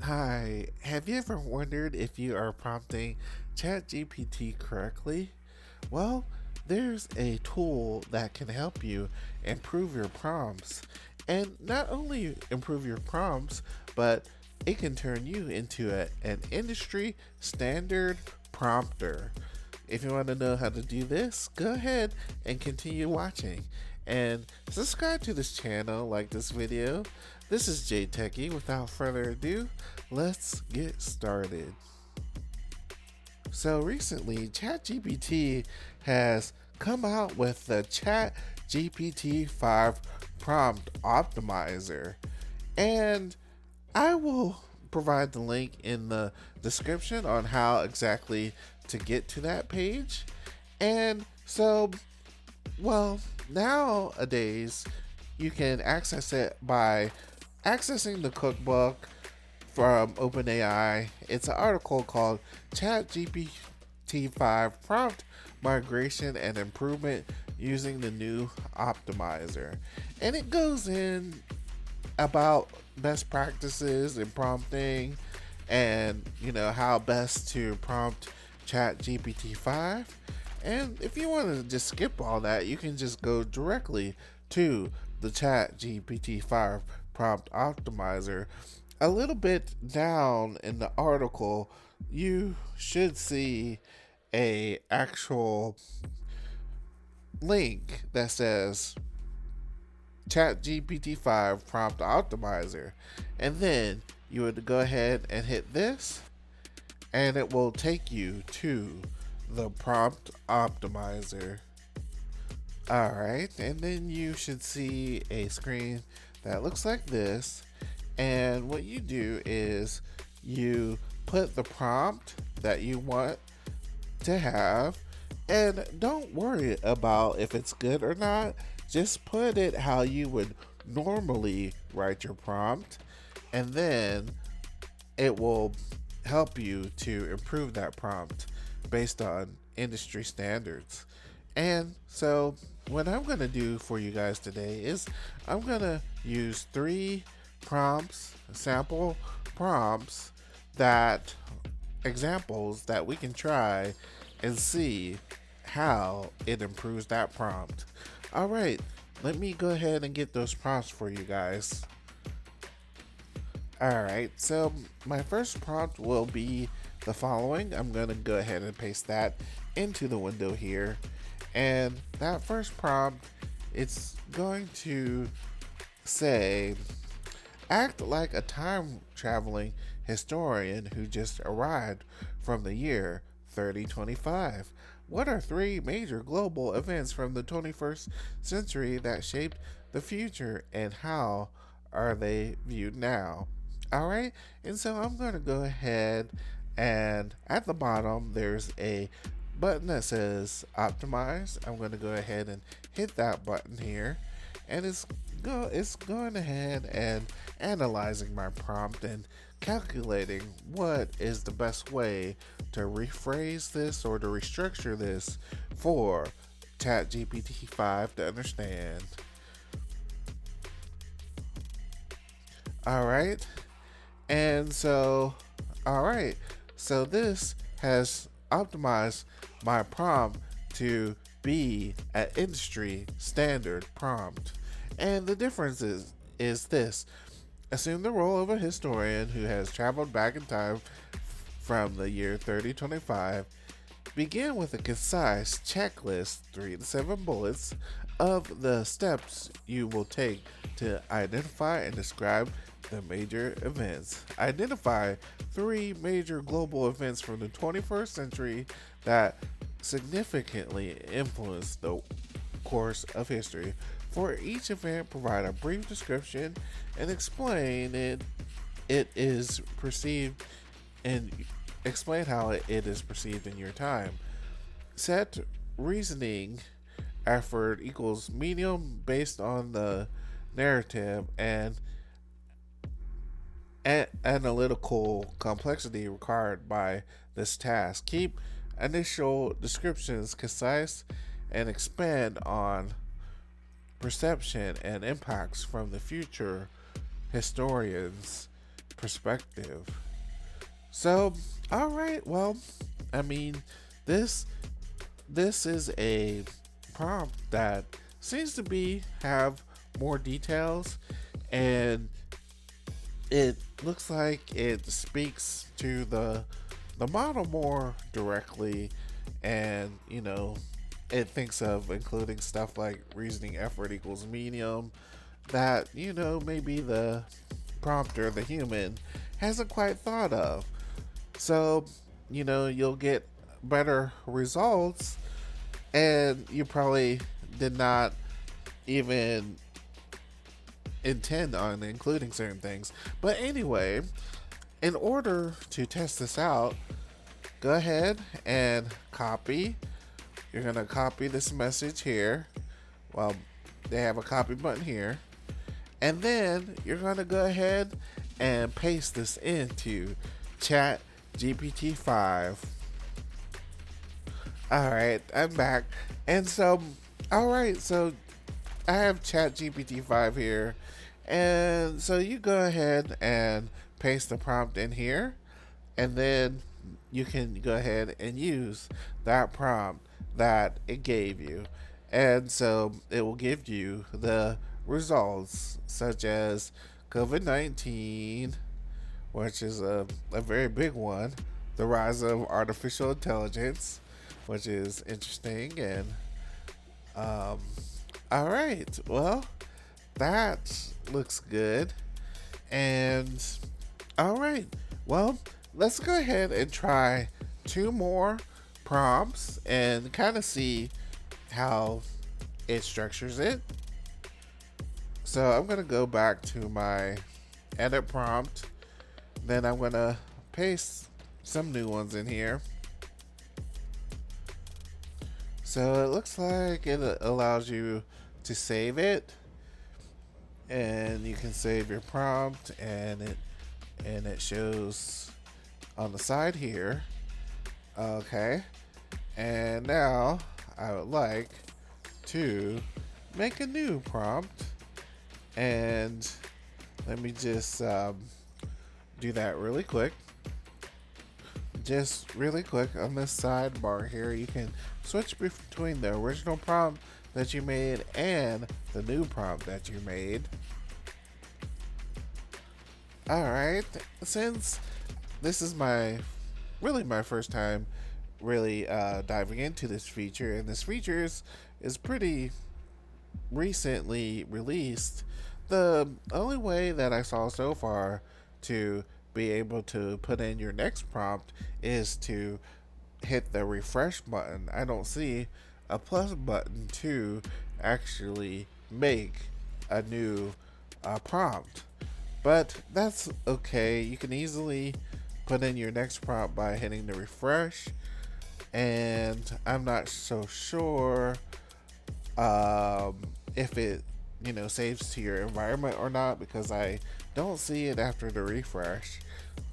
Hi, have you ever wondered if you are prompting ChatGPT correctly? Well, there's a tool that can help you improve your prompts. And not only improve your prompts, but it can turn you into an industry standard prompter. If you want to know how to do this, go ahead and continue watching. And subscribe to this channel, like this video. This is J Techie. Without further ado, let's get started. So recently, ChatGPT has come out with the ChatGPT-5 Prompt Optimizer. And I will provide the link in the description on how exactly to get to that page. And so, well, nowadays you can access it by accessing the cookbook from OpenAI. It's an article called ChatGPT-5 Prompt Migration and Improvement Using the New Optimizer. And it goes in about best practices in prompting and how best to prompt ChatGPT-5. And if you want to just skip all that, you can just go directly to the ChatGPT-5 Prompt Optimizer. A little bit down in the article, you should see a actual link that says ChatGPT-5 Prompt Optimizer, and then you would go ahead and hit this, and it will take you to the Prompt Optimizer. Alright, and then you should see a screen that looks like this, and what you do is you put the prompt that you want to have, and don't worry about if it's good or not. Just put it how you would normally write your prompt, and then it will help you to improve that prompt based on industry standards. And so, what I'm going to do for you guys today is I'm going to use 3 prompts, sample prompts, that examples that we can try and see how it improves that prompt. Alright, let me go ahead and get those prompts for you guys. Alright, so my first prompt will be the following. I'm going to go ahead and paste that into the window here. And that first prompt, it's going to say, act like a time traveling historian who just arrived from the year 3025. What are 3 major global events from the 21st century that shaped the future, and how are they viewed now? Alright, and so I'm going to go ahead, and at the bottom there's a button that says optimize. I'm going to go ahead and hit that button here, and it's going ahead and analyzing my prompt and calculating what is the best way to rephrase this or to restructure this for ChatGPT-5 to understand. Alright, and so, alright, so this has optimized my prompt to be an industry standard prompt. And the difference is this. Assume the role of a historian who has traveled back in time from the year 3025. Begin with a concise checklist, 3 to 7 bullets, of the steps you will take to identify and describe the major events. Identify 3 major global events from the 21st century that significantly influenced the course of history. For each event, provide a brief description and explain it is perceived, and explain how it is perceived in your time. Set reasoning effort equals medium based on the narrative and analytical complexity required by this task. Keep initial descriptions concise and expand on perception and impacts from the future historians perspective. So, all right, well, I mean, this this is a prompt that seems to be have more details, and it looks like it speaks to the model more directly, and it thinks of including stuff like reasoning effort equals medium that maybe the prompter, the human, hasn't quite thought of. So you'll get better results, and you probably did not even intend on including certain things. But anyway, in order to test this out, go ahead and copy. You're going to copy this message here. Well, they have a copy button here. And then you're going to go ahead and paste this into ChatGPT-5. Alright, I'm back. And so, alright, so I have ChatGPT-5 here. And so you go ahead and paste the prompt in here. And then you can go ahead and use that prompt that it gave you. And so it will give you the results such as COVID-19, which is a very big one, the rise of artificial intelligence, which is interesting. And all right, well, that looks good. And all right, well, let's go ahead and try two more prompts and kind of see how it structures it. So I'm going to go back to my edit prompt. Then I'm going to paste some new ones in here. So it looks like it allows you to save it, and you can save your prompt, and it shows on the side here. Okay, and now I would like to make a new prompt, and let me just do that really quick. Just really quick on this sidebar here, you can switch between the original prompt that you made and the new prompt that you made. Alright, since this is my first time really diving into this feature, and this feature is pretty recently released, the only way that I saw so far to be able to put in your next prompt is to hit the refresh button. I don't see a plus button to actually make a new prompt, but that's okay. You can easily put in your next prompt by hitting the refresh, and I'm not so sure if it saves to your environment or not, because I don't see it after the refresh,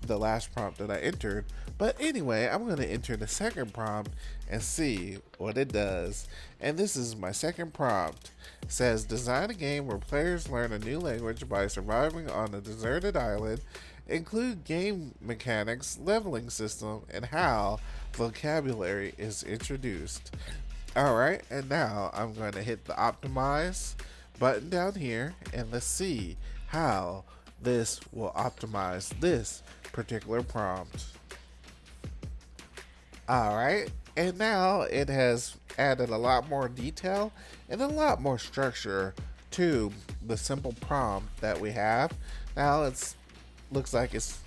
the last prompt that I entered. But anyway, I'm going to enter the second prompt and see what it does. And this is my second prompt. It says, design a game where players learn a new language by surviving on a deserted island. Include game mechanics, leveling system, and how vocabulary is introduced. Alright, and now I'm going to hit the optimize button down here, and let's see how this will optimize this particular prompt. Alright, and now it has added a lot more detail and a lot more structure to the simple prompt that we have. Now it looks like it's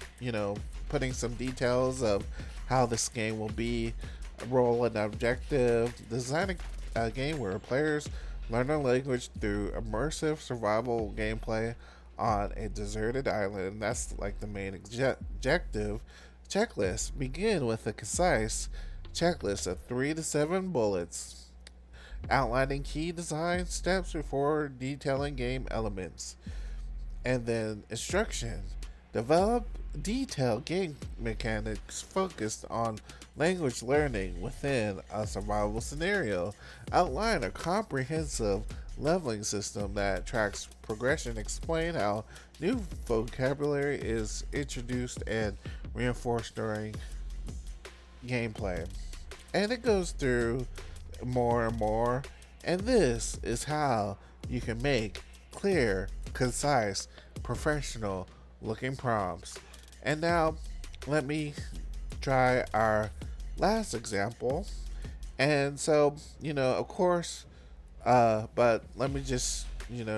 putting some details of how this game will be, role and objective, designing a game where players learn a language through immersive survival gameplay on a deserted island. That's like the main objective. Checklist. Begin with a concise checklist of 3 to 7 bullets, outlining key design steps before detailing game elements. And then instruction. Develop detailed game mechanics focused on language learning within a survival scenario. Outline a comprehensive leveling system that tracks progression, explain how new vocabulary is introduced and reinforced during gameplay. And it goes through more and more. And this is how you can make clear, concise, professional looking prompts. And now, let me try our last example. And so, of course, but let me just,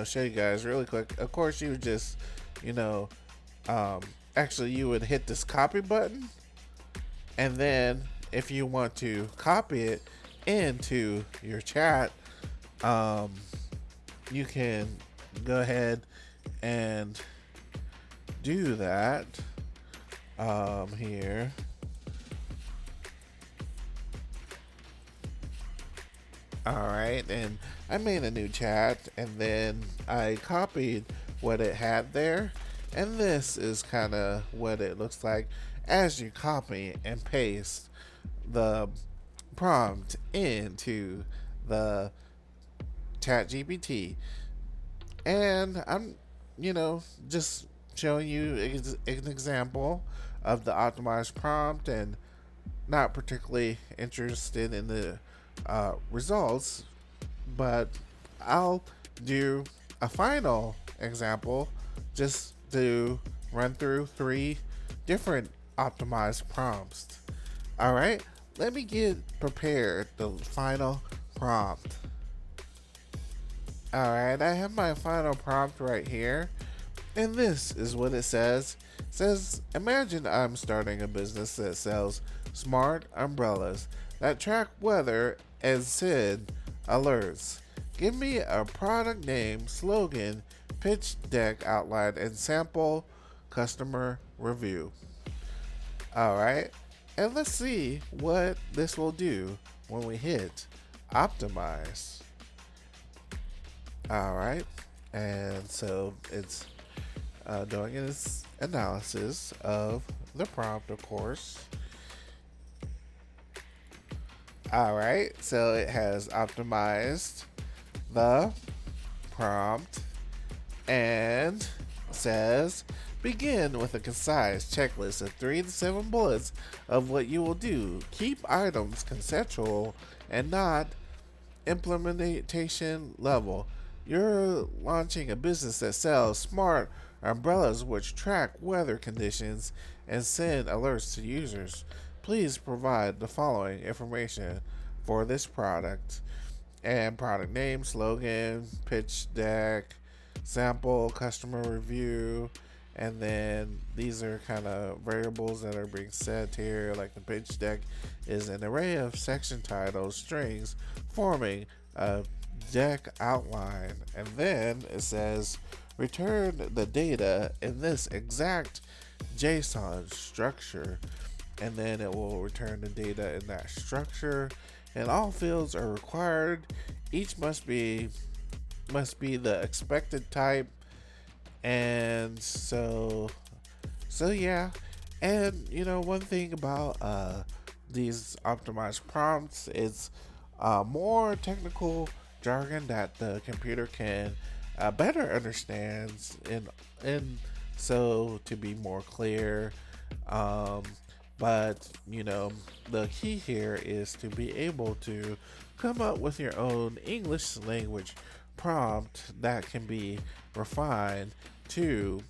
show you guys really quick. Of course, you would just, you know, um, actually, you would hit this copy button, and then if you want to copy it into your chat, um, you can go ahead and do that here. All right, and I made a new chat, and then I copied what it had there, and this is kind of what it looks like as you copy and paste the prompt into the ChatGPT. And I'm, just showing you an example of the optimized prompt, and not particularly interested in the results, but I'll do a final example just to run through 3 different optimized prompts. All right, let me get prepared the final prompt. All right, I have my final prompt right here, and this is what it says. It says, imagine I'm starting a business that sells smart umbrellas that track weather and send alerts. Give me a product name, slogan, pitch deck outline, and sample customer review. All right, and let's see what this will do when we hit optimize. All right, and so it's doing its analysis of the prompt, of course. All right, so it has optimized the prompt and says begin with a concise checklist of 3 to 7 bullets of what you will do. Keep items conceptual and not implementation level. You're launching a business that sells smart umbrellas which track weather conditions and send alerts to users. Please provide the following information for this product: and product name, slogan, pitch deck, sample, customer review, and then these are kind of variables that are being set here. Like the pitch deck is an array of section titles, strings forming a deck outline, and then it says return the data in this exact JSON structure, and then it will return the data in that structure, and all fields are required. Each must be the expected type. And so yeah. And one thing about these optimized prompts is more technical jargon that the computer can better understand, and so to be more clear. But the key here is to be able to come up with your own English language prompt that can be refined to,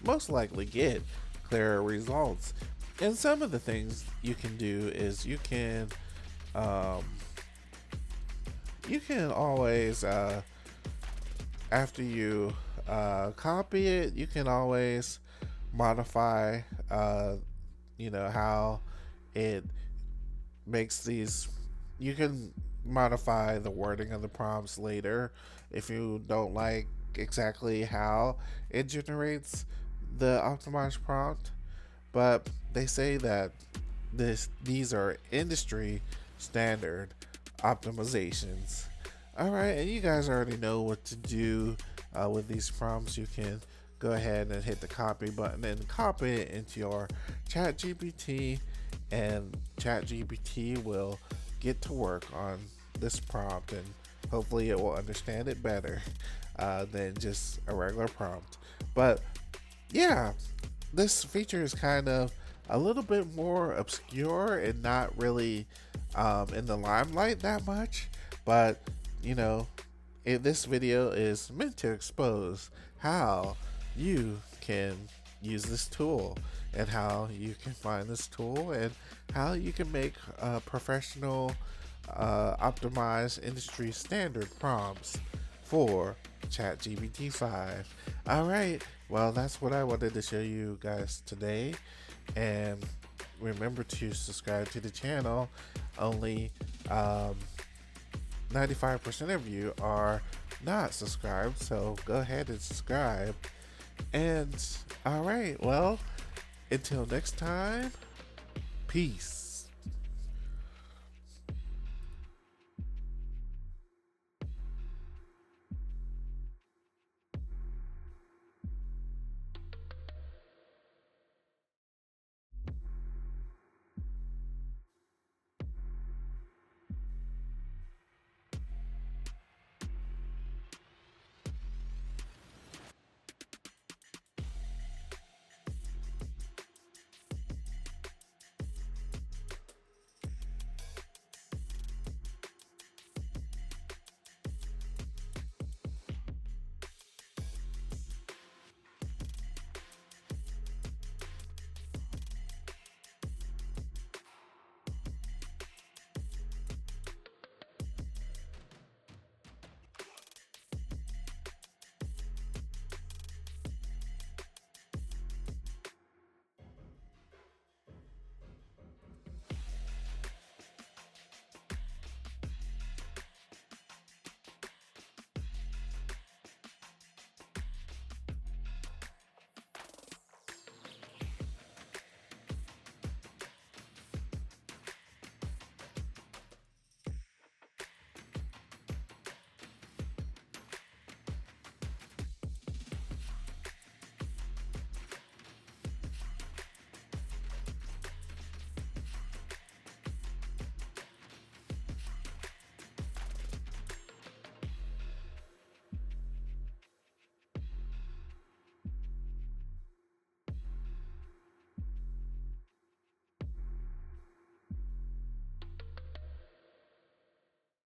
most likely get clearer results. And some of the things you can do is um, you can always, after you copy it, you can always modify, how it makes these. You can modify the wording of the prompts later if you don't like exactly how it generates the optimized prompt. But they say that these are industry standard optimizations. All right, and you guys already know what to do with these prompts. You can go ahead and hit the copy button and copy it into your ChatGPT, and ChatGPT will get to work on this prompt and Hopefully, it will understand it better than just a regular prompt. But yeah, this feature is kind of a little bit more obscure and not really in the limelight that much. But you know, this video is meant to expose how you can use this tool and how you can find this tool and how you can make professional optimized industry standard prompts for ChatGPT-5. All right, well, that's what I wanted to show you guys today. And remember to subscribe to the channel. Only 95% of you are not subscribed, so go ahead and subscribe. And all right, well, until next time, peace.